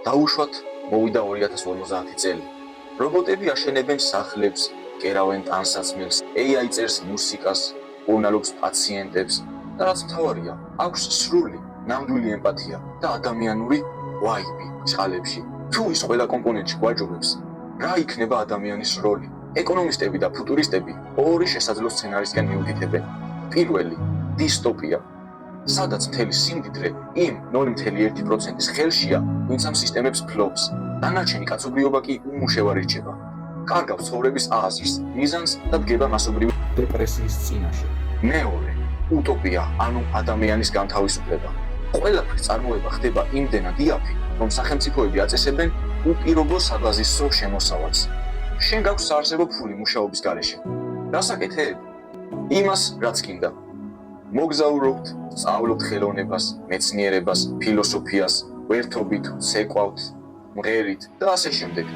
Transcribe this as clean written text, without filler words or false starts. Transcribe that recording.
დაუშვათ მოვიდა 2050 წელი. რობოტები აშენებენ სახლებს, კერავენ ტანსაცმელს, AI წერს მუსიკას, უნალობს პაციენტებს და რაც მთავარია, აქვს სრული, ნამდვილი ემპათია და ადამიანური ვაიბი წყალებში. თუ ის ყველა კომპონენტში გვაჯობებს, რა იქნება ადამიანის როლი? ეკონომისტები და ფუტურისტები ორი შესაძლო სცენარისკენ მიუთითებენ. პირველი, დისტოპია, სადაც მთელი სიმდიდრე იმ 0.1%-ის ხელშია, ვინც ამ სისტემებს ფლობს. დანარჩენი კაცობრიობა კი უმუშევარ რჩება. კარგავს ცხოვრების აზრს, მიზანს და დგება მასობრივი დეპრესიის წინაშე. მეორე, უტოპია, ანუ ადამიანის განთავისუფლება. ყველაფრის წარმოება ხდება იმდენად იაფი, რომ სახელმწიფოები აწესებენ უპირობო საბაზისო შემოსავალს. შენ გაქვს საარსებო ფული მუშაობის გარეშე. რასაკეთებ? იმას, რაც გინდა. მოგზაურობთ, სწავლობთ ხელოვნებას, მეცნიერებას, ფილოსოფიას, ვერთობით, ცეკვავთ, მღერით და ასე შემდეგ.